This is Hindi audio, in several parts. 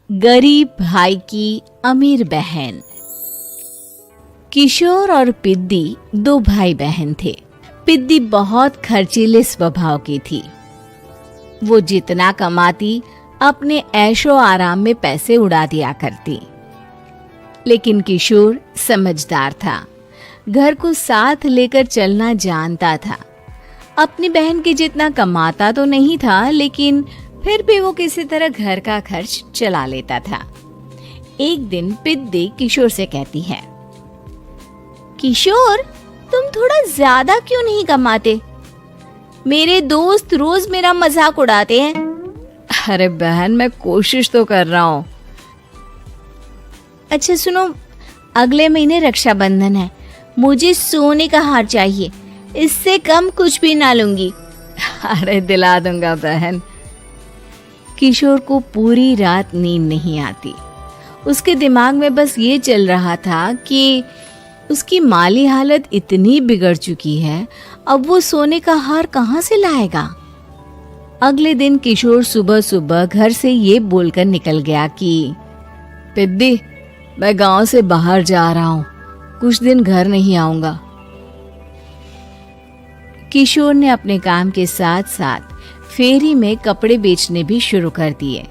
गरीब भाई की अमीर बहन। किशोर और पिद्दी दो भाई बहन थे। पिद्दी बहुत खर्चीले स्वभाव की थी। वो जितना कमाती अपने ऐशो आराम में पैसे उड़ा दिया करती। लेकिन किशोर समझदार था, घर को साथ लेकर चलना जानता था। अपनी बहन के जितना कमाता तो नहीं था, लेकिन फिर भी वो किसी तरह घर का खर्च चला लेता था। एक दिन पिद्दी किशोर से कहती है, किशोर, तुम थोड़ा ज्यादा क्यों नहीं कमाते? मेरे दोस्त रोज मेरा मजाक उड़ाते हैं। अरे बहन, मैं कोशिश तो कर रहा हूँ। अच्छा सुनो, अगले महीने रक्षाबंधन है, मुझे सोने का हार चाहिए, इससे कम कुछ भी ना लूंगी। अरे दिला दूंगा बहन। किशोर को पूरी रात नींद नहीं आती। उसके दिमाग में बस ये चल रहा था कि उसकी माली हालत इतनी बिगड़ चुकी है, अब वो सोने का हार कहाँ से लाएगा। अगले दिन किशोर सुबह सुबह घर से ये बोलकर निकल गया कि पिद्दी, मैं गांव से बाहर जा रहा हूँ, कुछ दिन घर नहीं आऊंगा। किशोर ने अपने काम के साथ साथ फेरी में कपड़े बेचने भी शुरू कर दिए,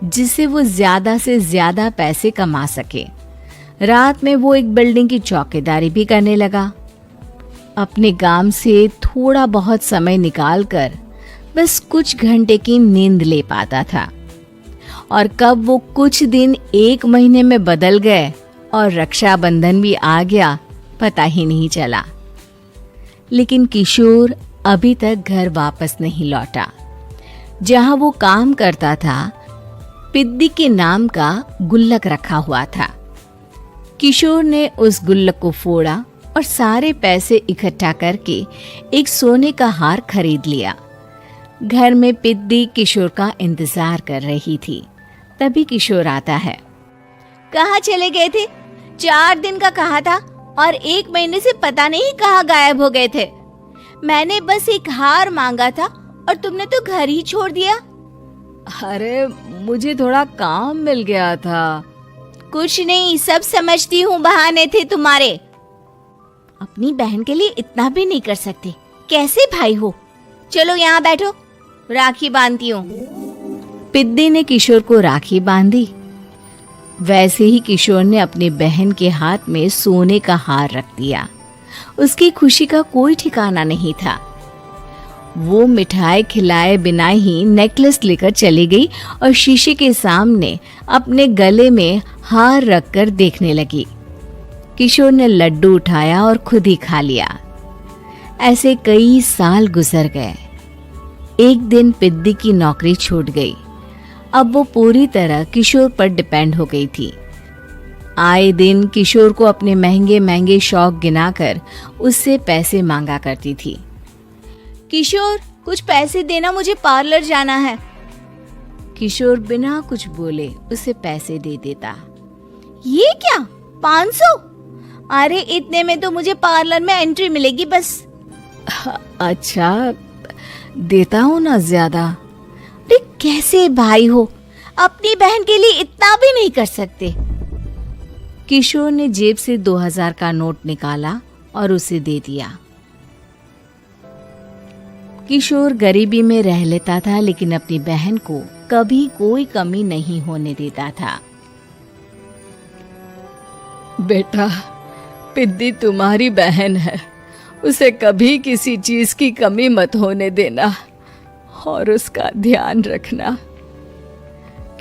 जिससे वो ज्यादा से ज्यादा पैसे कमा सके। रात में वो एक बिल्डिंग की चौकीदारी भी करने लगा। अपने काम से थोड़ा बहुत समय निकालकर बस कुछ घंटे की नींद ले पाता था। और कब वो कुछ दिन एक महीने में बदल गए और रक्षाबंधन भी आ गया, पता ही नहीं चला। लेकिन किशोर अभी तक घर वापस नहीं लौटा। जहां वो काम करता था, पिद्दी के नाम का गुल्लक रखा हुआ था। किशोर ने उस गुल्लक को फोड़ा और सारे पैसे इकट्ठा करके एक सोने का हार खरीद लिया। घर में पिद्दी किशोर का इंतजार कर रही थी। तभी किशोर आता है। कहाँ चले गए थे? 4 दिन का कहा था और 1 महीने से पता नहीं कहाँ गायब हो गए थे। मैंने बस एक हार मांगा था और तुमने तो घर ही छोड़ दिया। अरे मुझे थोड़ा काम मिल गया था। कुछ नहीं, सब समझती हूँ, बहाने थे तुम्हारे। अपनी बहन के लिए इतना भी नहीं कर सकते, कैसे भाई हो? चलो यहाँ बैठो, राखी बांधती हूँ। पिद्दी ने किशोर को राखी बांधी। वैसे ही किशोर ने अपनी बहन के हाथ में सोने का हार रख दिया। उसकी खुशी का कोई ठिकाना नहीं था। वो मिठाई खिलाए बिना ही नेकलेस लेकर चली गई और शीशे के सामने अपने गले में हार रखकर देखने लगी। किशोर ने लड्डू उठाया और खुद ही खा लिया। ऐसे कई साल गुजर गए। एक दिन पिद्दी की नौकरी छूट गई। अब वो पूरी तरह किशोर पर डिपेंड हो गई थी। आए दिन किशोर को अपने महंगे महंगे शौक गिनाकर उससे पैसे मांगा करती थी। किशोर, कुछ पैसे देना, मुझे पार्लर जाना है। किशोर बिना कुछ बोले उसे पैसे दे देता। ये क्या, 500? अरे इतने में तो मुझे पार्लर में एंट्री मिलेगी बस। अच्छा, देता हूँ ना ज्यादा। अरे कैसे भाई हो, अपनी बहन के लिए इतना भी नहीं कर सकते। किशोर ने जेब से 2000 का नोट निकाला और उसे दे दिया। किशोर गरीबी में रह लेता था, लेकिन अपनी बहन को कभी कोई कमी नहीं होने देता था। बेटा, पिद्दी तुम्हारी बहन है, उसे कभी किसी चीज की कमी मत होने देना और उसका ध्यान रखना,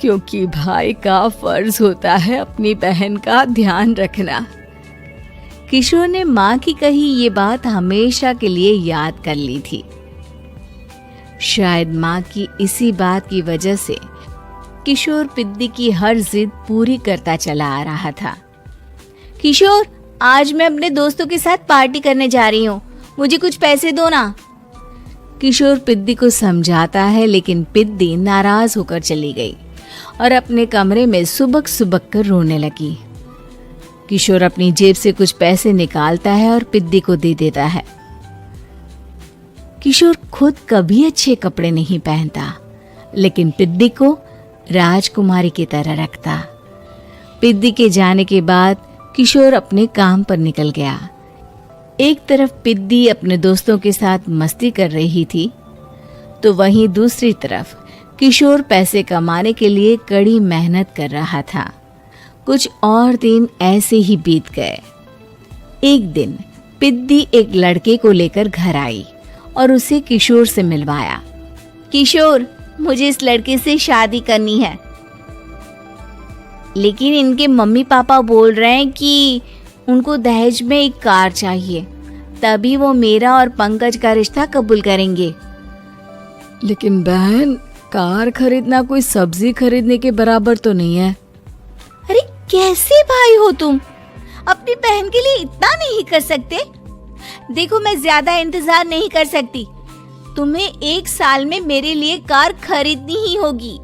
क्योंकि भाई का फर्ज होता है अपनी बहन का ध्यान रखना। किशोर ने माँ की कही ये बात हमेशा के लिए याद कर ली थी। शायद माँ की इसी बात की वजह से किशोर पिद्दी की हर जिद पूरी करता चला आ रहा था। किशोर, आज मैं अपने दोस्तों के साथ पार्टी करने जा रही हूँ, मुझे कुछ पैसे दो ना। किशोर पिद्दी को समझाता है, लेकिन पिद्दी नाराज होकर चली गई और अपने कमरे में सुबक सुबक कर रोने लगी। किशोर अपनी जेब से कुछ पैसे निकालता है और पिद्दी को दे देता है। किशोर खुद कभी अच्छे कपड़े नहीं पहनता, लेकिन पिद्दी को राजकुमारी की तरह रखता। पिद्दी के जाने के बाद किशोर अपने काम पर निकल गया। एक तरफ पिद्दी अपने दोस्तों के साथ मस्ती कर रही थी, तो वहीं दूसरी तरफ किशोर पैसे कमाने के लिए कड़ी मेहनत कर रहा था। कुछ और दिन ऐसे ही बीत गए। एक दिन पिद्दी एक लड़के को लेकर घर आई और उसे किशोर से मिलवाया। किशोर, मुझे इस लड़के से शादी करनी है, लेकिन इनके मम्मी पापा बोल रहे हैं कि उनको दहेज में एक कार चाहिए, तभी वो मेरा और पंकज का रिश्ता कबूल करेंगे। लेकिन बहन, कार खरीदना कोई सब्जी खरीदने के बराबर तो नहीं है। अरे कैसे भाई हो तुम? अपनी बहन के लिए इतना नहीं कर सकते? देखो, मैं ज्यादा इंतजार नहीं कर सकती। तुम्हें 1 साल में मेरे लिए कार खरीदनी ही होगी।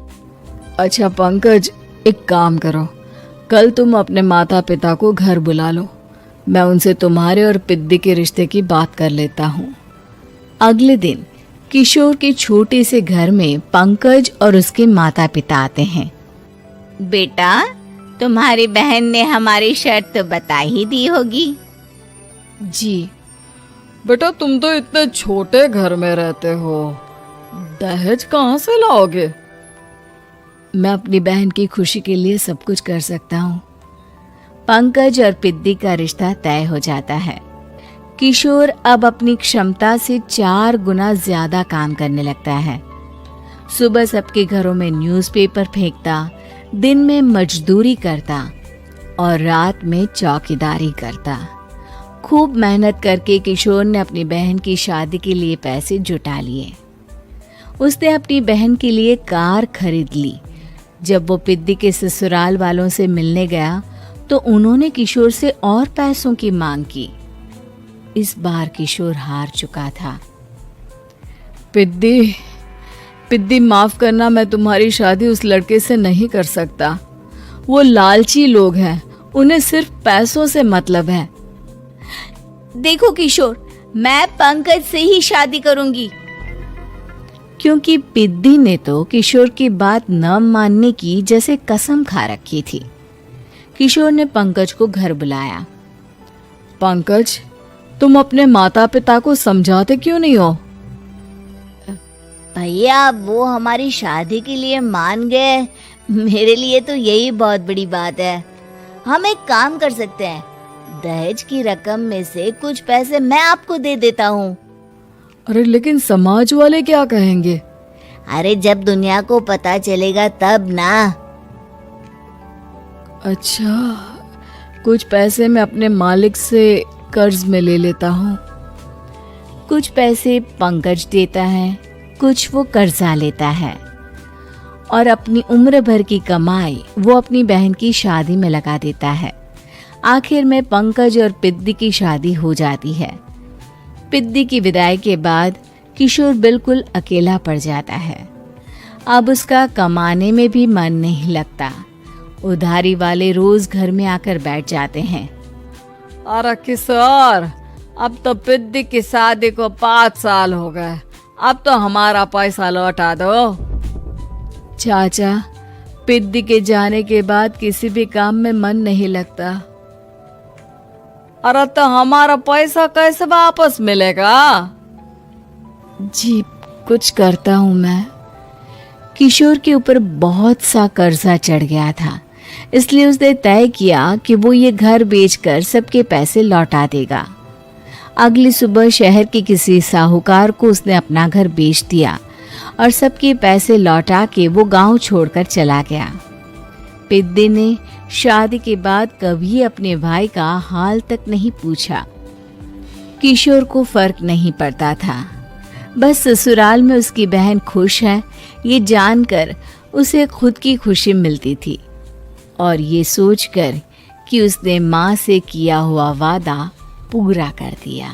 अच्छा पंकज, एक काम करो, कल तुम अपने माता पिता को घर बुला लो। मैं उनसे तुम्हारे और पिद्दी के रिश्ते की बात कर लेता हूँ। अगले दिन किशोर के छोटे से घर में पंकज और उसके माता पिता आते हैं। बेटा, तुम्हारी बहन ने हमारी शर्त तो बता ही दी होगी। जी बेटा, तुम तो इतने छोटे घर में रहते हो, दहेज कहाँ से लाओगे? मैं अपनी बहन की खुशी के लिए सब कुछ कर सकता हूँ। पंकज और पिद्दी का रिश्ता तय हो जाता है। किशोर अब अपनी क्षमता से 4 गुना ज्यादा काम करने लगता है। सुबह सबके घरों में न्यूज़पेपर फेंकता, दिन में मजदूरी करता और रात में चौकीदारी करता। खूब मेहनत करके किशोर ने अपनी बहन की शादी के लिए पैसे जुटा लिए। उसने अपनी बहन के लिए कार खरीद ली। जब वो पिद्दी के ससुराल वालों से मिलने गया तो उन्होंने किशोर से और पैसों की मांग की। इस बार किशोर हार चुका था। पिद्दी माफ करना, मैं तुम्हारी शादी उस लड़के से नहीं कर सकता। वो लालची लोग हैं, उन्हें सिर्फ पैसों से मतलब है। देखो किशोर, मैं पंकज से ही शादी करूंगी। क्योंकि पिद्दी ने तो किशोर की बात न मानने की जैसे कसम खा रखी थी। किशोर ने पंकज को घर बुलाया। पंकज, तुम अपने माता पिता को समझाते क्यों नहीं हो? भैया, वो हमारी शादी के लिए मान गए, मेरे लिए तो यही बहुत बड़ी बात है। हम एक काम कर सकते हैं, दहेज की रकम में से कुछ पैसे मैं आपको दे देता हूँ। अरे लेकिन समाज वाले क्या कहेंगे? अरे जब दुनिया को पता चलेगा तब ना। अच्छा, कुछ पैसे मैं अपने मालिक से कर्ज में ले लेता हूँ। कुछ पैसे पंकज देता है, कुछ वो कर्जा लेता है और अपनी उम्र भर की कमाई वो अपनी बहन की शादी में लगा देता है। आखिर में पंकज और पिद्दी की शादी हो जाती है। पिद्दी की विदाई के बाद किशोर बिल्कुल अकेला पड़ जाता है। अब उसका कमाने में भी मन नहीं लगता। उधारी वाले रोज घर में आकर बैठ जाते हैं। अरे किशोर, अब तो पिद्दी की शादी को 5 साल हो गए, अब तो हमारा पैसा लौटा दो। चाचा, पिद्दी के जाने के बाद किसी भी काम में मन नहीं लगता। अरे तो हमारा पैसा कैसे वापस मिलेगा? जी, कुछ करता हूँ मैं। किशोर के ऊपर बहुत सा कर्जा चढ़ गया था, इसलिए उसने तय किया कि वो ये घर बेचकर सबके पैसे लौटा देगा। अगली सुबह शहर के किसी साहूकार को उसने अपना घर बेच दिया और सबके पैसे लौटा के वो गांव छोड़कर चला गया। पिद्दी ने शादी के बाद कभी अपने भाई का हाल तक नहीं पूछा। किशोर को फर्क नहीं पड़ता था, बस ससुराल में उसकी बहन खुश है ये जानकर उसे खुद की खुशी मिलती थी और ये सोचकर कि उसने माँ से किया हुआ वादा पूरा कर दिया।